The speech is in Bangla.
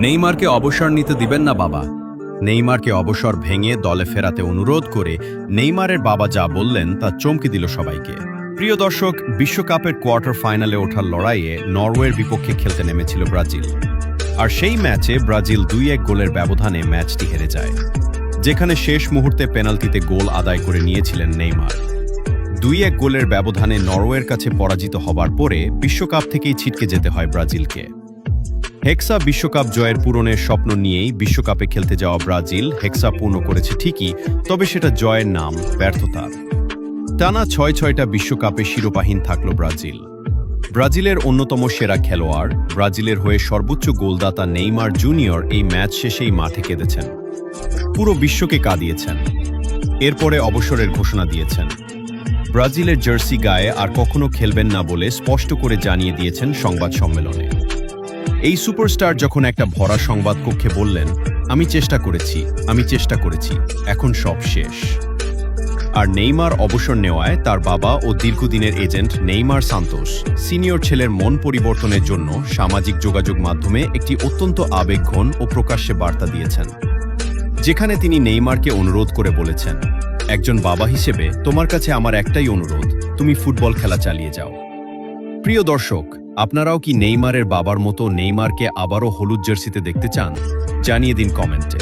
নেইমারকে অবসর নিতে দিবেন না বাবা। নেইমারকে অবসর ভেঙে দলে ফেরাতে অনুরোধ করে নেইমারের বাবা যা বললেন তা চমকে দিল সবাইকে। প্রিয় দর্শক, বিশ্বকাপের কোয়ার্টার ফাইনালে ওঠার লড়াইয়ে নরওয়ের বিপক্ষে খেলতে নেমেছিল ব্রাজিল। আর সেই ম্যাচে ব্রাজিল 2-1 গোলের ব্যবধানে ম্যাচটি হেরে যায়, যেখানে শেষ মুহূর্তে পেনাল্টিতে গোল আদায় করে নিয়েছিলেন নেইমার। 2-1 গোলের ব্যবধানে নরওয়ের কাছে পরাজিত হবার পরে বিশ্বকাপ থেকেই ছিটকে যেতে হয় ব্রাজিলকে। হেক্সা বিশ্বকাপ জয়ের পূরণের স্বপ্ন নিয়েই বিশ্বকাপে খেলতে যাওয়া ব্রাজিল হেক্সা পূর্ণ করেছে ঠিকই, তবে সেটা জয়ের নাম ব্যর্থতার। টানা 6টা বিশ্বকাপে শিরোপাহীন থাকল ব্রাজিল। ব্রাজিলের অন্যতম সেরা খেলোয়াড়, ব্রাজিলের হয়ে সর্বোচ্চ গোলদাতা নেইমার জুনিয়র এই ম্যাচ শেষেই মাঠে কেঁদেছেন, পুরো বিশ্বকে কাঁদিয়েছেন। এরপরে অবসরের ঘোষণা দিয়েছেন। ব্রাজিলের জার্সি গায়ে আর কখনো খেলবেন না বলে স্পষ্ট করে জানিয়ে দিয়েছেন সংবাদ সম্মেলনে। এই সুপারস্টার যখন একটা ভরা সংবাদ কক্ষে বললেন, আমি চেষ্টা করেছি, এখন সব শেষ। আর নেইমার অবসর নেওয়ায় তার বাবা ও দীর্ঘদিনের এজেন্ট নেইমার সান্তোস সিনিয়র ছেলের মন পরিবর্তনের জন্য সামাজিক যোগাযোগ মাধ্যমে একটি অত্যন্ত আবেগঘন ও প্রকাশ্যে বার্তা দিয়েছেন, যেখানে তিনি নেইমারকে অনুরোধ করে বলেছেন, একজন বাবা হিসেবে তোমার কাছে আমার একটাই অনুরোধ, তুমি ফুটবল খেলা চালিয়ে যাও। প্রিয় দর্শক, আপনারাও কি নেইমারের বাবার মতো নেইমারকে আবারও হলুদ জার্সিতে দেখতে চান? জানিয়ে দিন কমেন্টে।